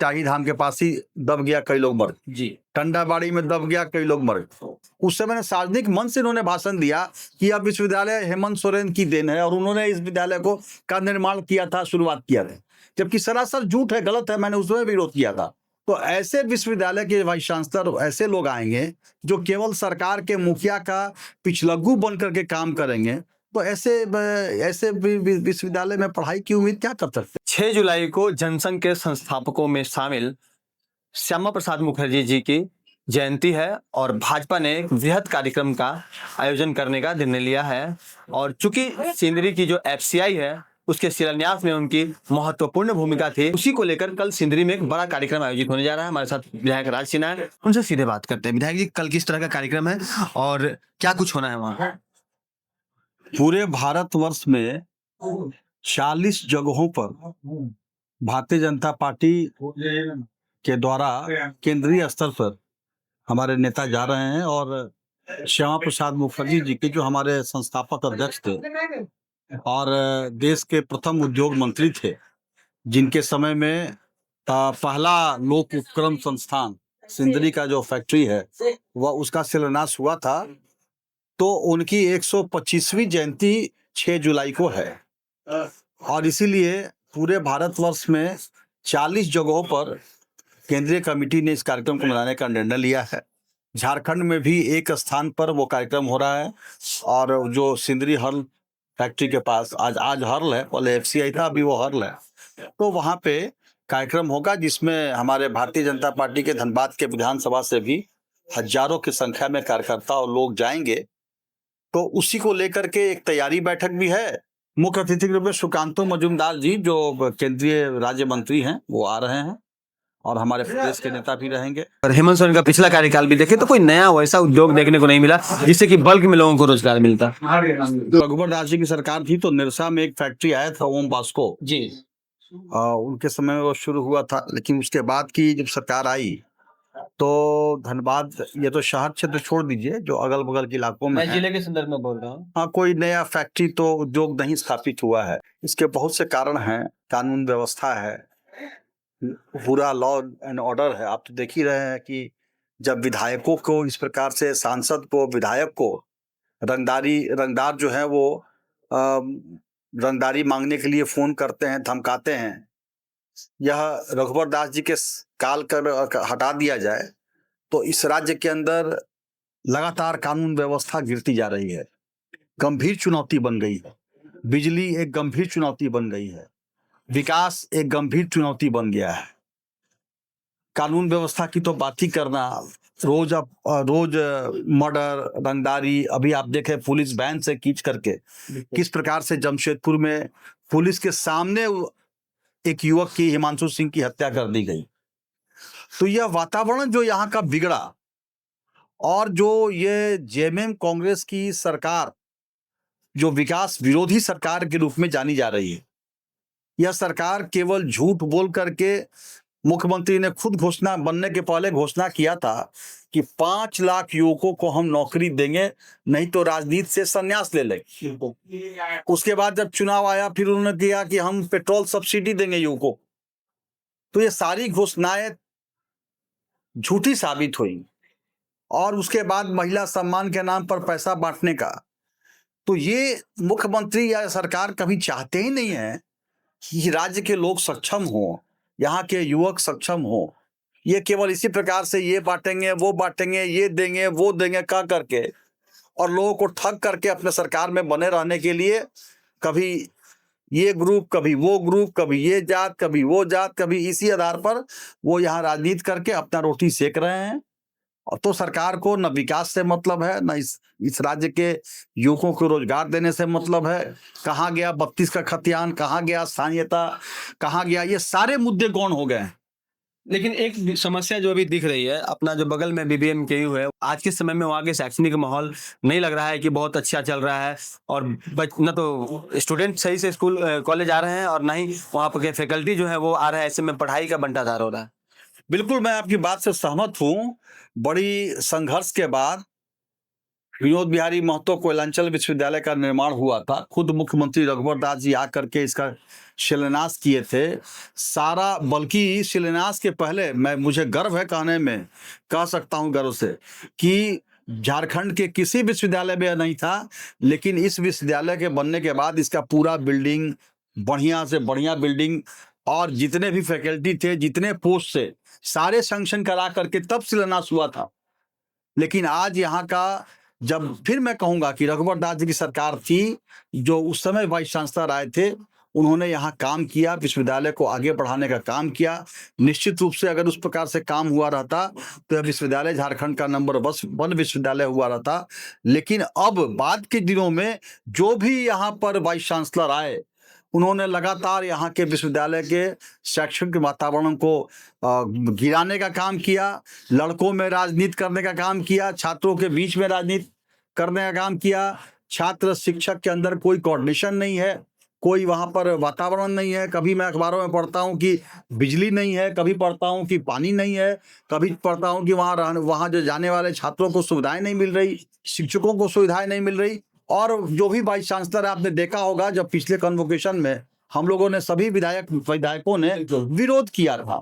शाही धाम के पास ही दब गया, कई लोग मर गए। जी। टंडाबाड़ी में दब गया, कई लोग मर गए। उस समय सार्वजनिक मंच से इन्होंने भाषण दिया कि अब विश्वविद्यालय हेमंत सोरेन की देन है और उन्होंने इस विद्यालय का निर्माण किया था, शुरुआत किया था, जबकि सरासर झूठ है, गलत है। मैंने उसमें विरोध किया था। तो ऐसे विश्वविद्यालय के वाइस चांसलर ऐसे लोग आएंगे जो केवल सरकार के मुखिया का पिछलग्गू बन करके काम करेंगे, तो ऐसे विश्वविद्यालय में पढ़ाई की उम्मीद क्या कर सकते? 6 जुलाई को जनसंघ के संस्थापकों में शामिल श्यामा प्रसाद मुखर्जी जी की जयंती है और भाजपा ने एक वृहद कार्यक्रम का आयोजन करने का निर्णय लिया है। और चूंकि सिंदरी की जो एफसीआई है उसके शिलान्यास में उनकी महत्वपूर्ण भूमिका थी, उसी को लेकर कल सिंदरी में एक बड़ा कार्यक्रम आयोजित होने जा रहा है। हमारे साथ विधायक राज सिन्हा है, उनसे सीधे बात करते हैं। विधायक जी, कल किस तरह का कार्यक्रम है और क्या कुछ होना है वहाँ? पूरे भारतवर्ष में 40 जगहों पर भारतीय जनता पार्टी के द्वारा केंद्रीय स्तर पर हमारे नेता जा रहे हैं और श्यामा प्रसाद मुखर्जी जी के जो हमारे संस्थापक अध्यक्ष थे और देश के प्रथम उद्योग मंत्री थे, जिनके समय में पहला लोक उपक्रम संस्थान सिंदरी का जो फैक्ट्री है वह उसका शिलान्यास हुआ था, तो उनकी 125वीं जयंती 6 जुलाई को है। और इसीलिए पूरे भारतवर्ष में 40 जगहों पर केंद्रीय कमेटी ने इस कार्यक्रम को मनाने का निर्णय लिया है। झारखंड में भी एक स्थान पर वो कार्यक्रम हो रहा है और जो सिंदरी हर्ल फैक्ट्री के पास आज हर्ल है, पहले एफसीआई था, अभी वो हर्ल है, तो वहाँ पे कार्यक्रम होगा जिसमें हमारे भारतीय जनता पार्टी के धनबाद के विधानसभा से भी हजारों की संख्या में कार्यकर्ता और लोग जाएंगे। तो उसी को लेकर के एक तैयारी बैठक भी है। मुख्य अतिथि के रूप में सुकांतो मजूमदार जी जो केंद्रीय राज्य मंत्री हैं वो आ रहे हैं और हमारे प्रदेश के नेता भी रहेंगे। और हेमंत सोरेन का पिछला कार्यकाल भी देखे तो कोई नया वैसा उद्योग देखने को नहीं मिला जिससे कि बल्क में लोगों को रोजगार मिलता। रघुवर दास जी की सरकार थी तो निरसा में एक फैक्ट्री आया था, ओम बास्को जी। उनके समय में वो शुरू हुआ था, लेकिन उसके बाद की जब सरकार आई तो धनबाद, ये तो शहर क्षेत्र छोड़ दीजिए, जो अगल बगल के इलाकों में जिले के संदर्भ में बोल रहा हूँ, हाँ, कोई नया फैक्ट्री तो उद्योग नहीं स्थापित हुआ है। इसके बहुत से कारण हैं, कानून व्यवस्था है, पूरा लॉ एंड ऑर्डर है। आप तो देख ही रहे हैं कि जब विधायकों को इस प्रकार से, सांसद को, विधायक को रंगदार जो है वो रंगदारी मांगने के लिए फोन करते हैं, धमकाते हैं। यह रघुवर दास जी के काल कर हटा दिया जाए तो इस राज्य के अंदर लगातार कानून व्यवस्था गिरती जा रही है, गंभीर चुनौती बन गई है। बिजली एक गंभीर चुनौती बन गई है, विकास एक गंभीर चुनौती बन गया है। कानून व्यवस्था की तो बात ही करना, रोज मर्डर, रंगदारी, अभी आप देखें पुलिस वैन से खींच करके किस प्रकार से जमशेदपुर में पुलिस के सामने एक युवक की, हिमांशु सिंह की हत्या कर दी गई। तो यह वातावरण जो यहाँ का बिगड़ा और जो ये जेएमएम कांग्रेस की सरकार जो विकास विरोधी सरकार के रूप में जानी जा रही है, यह सरकार केवल झूठ बोल करके, मुख्यमंत्री ने खुद घोषणा बनने के पहले घोषणा किया था कि 5 लाख युवकों को हम नौकरी देंगे, नहीं तो राजनीति से संन्यास ले लेंगे। उसके बाद जब चुनाव आया फिर उन्होंने किया कि हम पेट्रोल सब्सिडी देंगे युवकों। तो ये सारी घोषणाएं झूठी साबित हुई। और उसके बाद महिला सम्मान के नाम पर पैसा बांटने का, तो ये मुख्यमंत्री या सरकार कभी चाहते ही नहीं है कि राज्य के लोग सक्षम हो, यहाँ के युवक सक्षम हो। ये केवल इसी प्रकार से ये बांटेंगे, वो बांटेंगे, ये देंगे, वो देंगे कह करके और लोगों को ठग करके अपने सरकार में बने रहने के लिए कभी ये ग्रुप, कभी वो ग्रुप, कभी ये जात, कभी वो जात, कभी इसी आधार पर वो यहाँ राजनीति करके अपना रोटी सेक रहे हैं। और तो सरकार को न विकास से मतलब है, न इस राज्य के युवकों को रोजगार देने से मतलब है। कहाँ गया 32 का खतियान, कहाँ गया स्थानीयता, कहाँ गया, ये सारे मुद्दे गौण हो गए हैं। लेकिन एक समस्या जो अभी दिख रही है, अपना जो बगल में बीबीएमकेयू है, आज के समय में वहाँ के शैक्षणिक माहौल नहीं लग रहा है कि बहुत अच्छा चल रहा है और न तो स्टूडेंट सही से स्कूल कॉलेज आ रहे हैं और ना ही वहाँ पर फैकल्टी जो है वो आ रहा है। ऐसे में पढ़ाई का बंटाधार हो रहा है। बिल्कुल, मैं आपकी बात से सहमत हूँ। बड़ी संघर्ष के बाद विनोद बिहारी महतो कोयलांचल विश्वविद्यालय का निर्माण हुआ था। खुद मुख्यमंत्री रघुवर दास जी आकर के इसका शिलान्यास किए थे। सारा, बल्कि शिलान्यास के पहले मुझे गर्व है कहने में, कह सकता हूं गर्व से, कि झारखंड के किसी विश्वविद्यालय में नहीं था, लेकिन इस विश्वविद्यालय के बनने के बाद इसका पूरा बिल्डिंग, बढ़िया से बढ़िया बिल्डिंग, और जितने भी फैकल्टी थे, जितने पोस्ट थे, सारे सैंक्शन करा करके तब शिलान्यास हुआ था। लेकिन आज यहाँ का, जब फिर मैं कहूंगा कि रघुवर दास जी की सरकार थी, जो उस समय वाइस चांसलर आए थे, उन्होंने यहाँ काम किया, विश्वविद्यालय को आगे बढ़ाने का काम किया। निश्चित रूप से अगर उस प्रकार से काम हुआ रहता तो यह विश्वविद्यालय झारखंड का नंबर 1 विश्वविद्यालय हुआ रहता। लेकिन अब बाद के दिनों में जो भी यहाँ पर वाइस चांसलर आए, उन्होंने लगातार यहाँ के विश्वविद्यालय के शैक्षणिक वातावरण को गिराने का काम किया, लड़कों में राजनीति करने का काम किया, छात्रों के बीच में राजनीति करने का काम किया। छात्र शिक्षक के अंदर कोई कोऑर्डिनेशन नहीं है, कोई वहाँ पर वातावरण नहीं है। कभी मैं अखबारों में पढ़ता हूँ कि बिजली नहीं है, कभी पढ़ता हूँ कि पानी नहीं है, कभी पढ़ता हूँ कि वहाँ जो जाने वाले छात्रों को सुविधाएं नहीं मिल रही, शिक्षकों को सुविधाएं नहीं मिल रही। और जो भी वाइस चांसलर आपने देखा होगा, जब पिछले कन्वोकेशन में हम लोगों ने, सभी विधायकों ने विरोध किया था,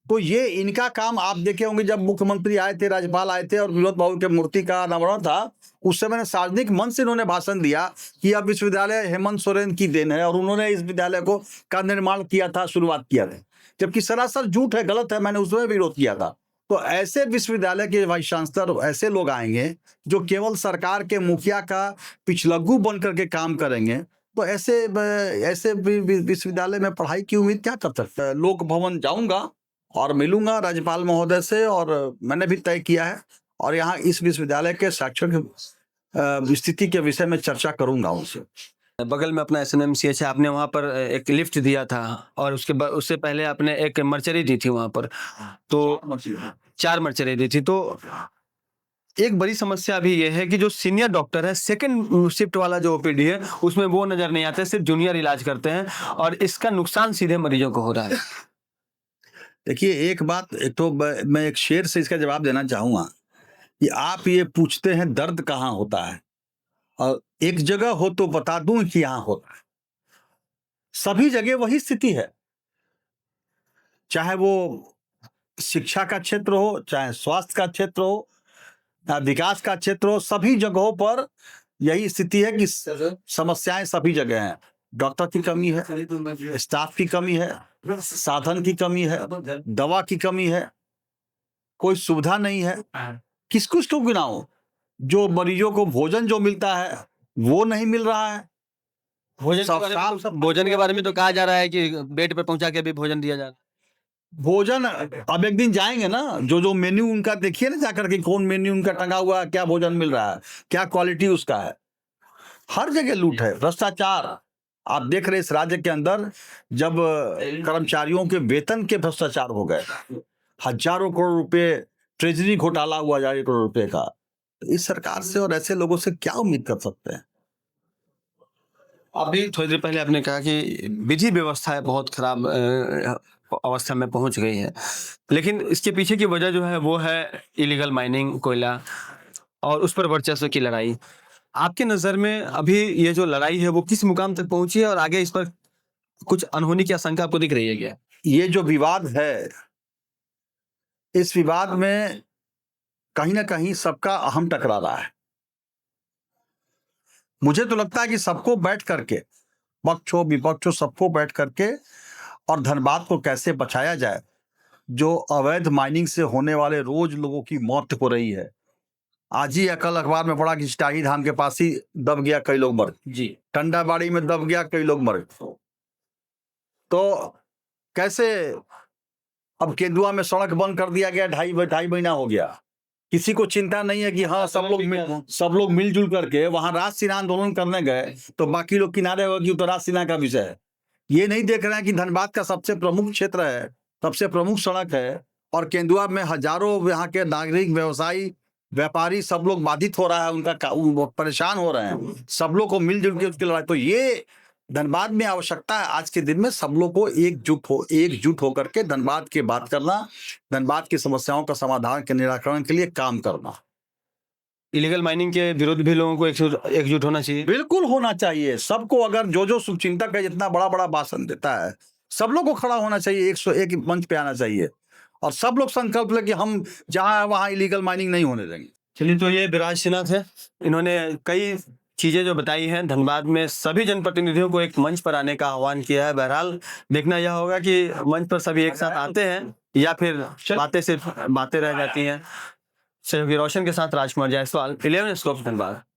तो ये इनका काम आप देखे होंगे। जब मुख्यमंत्री आए थे, राज्यपाल आए थे और विनोद बाबू के मूर्ति का अनावरण था, उस समय सार्वजनिक मंच से इन्होंने भाषण दिया कि अब विश्वविद्यालय हेमंत सोरेन की देन है और उन्होंने इस विद्यालय का निर्माण किया था, शुरुआत किया था, जबकि सरासर झूठ है, गलत है। मैंने उसमें विरोध किया था। तो ऐसे विश्वविद्यालय के वाइस चांसलर, ऐसे लोग आएंगे जो केवल सरकार के मुखिया का पिछलग्गू बन करके काम करेंगे, तो ऐसे विश्वविद्यालय में पढ़ाई की उम्मीद क्या कर सकते हैं। लोक भवन जाऊंगा और मिलूंगा राज्यपाल महोदय से, और मैंने भी तय किया है, और यहाँ इस विश्वविद्यालय के शैक्षणिक स्थिति के विषय में चर्चा करूंगा उनसे। बगल में अपना SNMCH है, आपने वहाँ पर एक लिफ्ट दिया था, और उससे पहले आपने एक मर्चरी दी थी वहाँ पर, तो 4 मर्चरी दी थी। तो एक बड़ी समस्या अभी ये है कि जो सीनियर डॉक्टर है, सेकंड शिफ्ट वाला जो OPD है, उसमें वो नजर नहीं आते, सिर्फ जूनियर इलाज करते हैं, और इसका नुकसान सीधे मरीजों को हो रहा है। देखिए, एक बात, एक तो मैं एक शेर से इसका जवाब देना चाहूंगा कि आप ये पूछते हैं दर्द कहाँ होता है, और एक जगह हो तो बता दूं कि यहाँ होता है। सभी जगह वही स्थिति है, चाहे वो शिक्षा का क्षेत्र हो, चाहे स्वास्थ्य का क्षेत्र हो, विकास का क्षेत्र हो, सभी जगहों पर यही स्थिति है कि समस्याएं सभी जगह हैं। डॉक्टर की कमी है, स्टाफ की कमी है, साधन की कमी है, दवा की कमी है, कोई सुविधा नहीं है। किस को गिनाओ? जो मरीजों को भोजन जो मिलता है वो नहीं मिल रहा है। भोजन के बारे में तो कहा जा रहा है कि बेड पर पहुंचा के भी भोजन दिया जा रहा है। भोजन, अब एक दिन जाएंगे ना, जो मेन्यू उनका देखिए ना जाकर के, कौन मेन्यू उनका टंगा हुआ है, क्या भोजन मिल रहा है, क्या क्वालिटी उसका है। हर जगह लूट है, भ्रष्टाचार। आप देख रहे इस राज्य के अंदर, जब कर्मचारियों के वेतन के भ्रष्टाचार हो गए, हजारों करोड़ रुपए ट्रेजरी घोटाला हुआ, 1000 करोड़ रुपए का, इस सरकार से और ऐसे लोगों से क्या उम्मीद कर सकते हैं। अभी थोड़ी देर पहले आपने कहा कि विधि व्यवस्था बहुत खराब अवस्था में पहुंच गई है, लेकिन इसके पीछे की वजह जो है वो है इलीगल माइनिंग, कोयला, और उस पर वर्चस्व की लड़ाई। आपके नजर में अभी ये जो लड़ाई है वो किस मुकाम तक पहुंची है, और आगे इस पर कुछ अनहोनी की आशंका आपको दिख रही है क्या? ये जो विवाद है, इस विवाद में कहीं ना कहीं सबका अहम टकरा रहा है। मुझे तो लगता है कि सबको बैठ करके, पक्ष हो विपक्ष हो, सबको बैठ करके और धनबाद को कैसे बचाया जाए। जो अवैध माइनिंग से होने वाले रोज लोगों की मौत हो रही है। आज ही कल अखबार में पढ़ा कि चिटाही धाम के पास ही दब गया, कई लोग मर जी, टंडाबाड़ी में दब गया, कई लोग मर। तो कैसे अब केंदुआ में सड़क बंद कर दिया गया, ढाई महीना हो गया, किसी को चिंता नहीं है कि हाँ सब लोग मिलजुल करके वहां राष्ट्रीय आंदोलन करने गए तो बाकी लोग किनारे हो कि तो राष्ट्रीय का विषय है। ये नहीं देख रहे हैं कि धनबाद का सबसे प्रमुख क्षेत्र है, सबसे प्रमुख सड़क है, और केंदुआ में हजारों यहाँ के नागरिक, व्यवसायी, व्यापारी सब लोग बाधित हो रहा है, उनका परेशान हो रहे हैं। सब लोग को मिलजुल के उसकी लड़ाई। तो ये धनबाद में आवश्यकता है आज के दिन में सब लोग को एकजुट होकर के धनबाद की बात करना, धनबाद की समस्याओं का समाधान के निराकरण के लिए काम करना। इलीगल माइनिंग के विरुद्ध भी लोगों को एकजुट होना चाहिए। बिल्कुल होना चाहिए सबको। अगर जो शुभचिंतक है, जितना बड़ा बड़ा भाषण देता है, सब लोग को खड़ा होना चाहिए, 101 मंच पे आना चाहिए और सब लोग संकल्प ले कि हम जहाँ है वहाँ इलीगल माइनिंग नहीं होने देंगे। चलिए, तो ये विराज सिन्हा थे, इन्होंने कई चीजें जो बताई हैं। धनबाद में सभी जनप्रतिनिधियों को एक मंच पर आने का आह्वान किया है। बहरहाल देखना यह होगा कि मंच पर सभी एक साथ आते हैं या फिर बातें सिर्फ बातें रह जाती हैं। सहयोगी रोशन के साथ राजकुमार जायसवाल, 11 स्कोप धनबाद।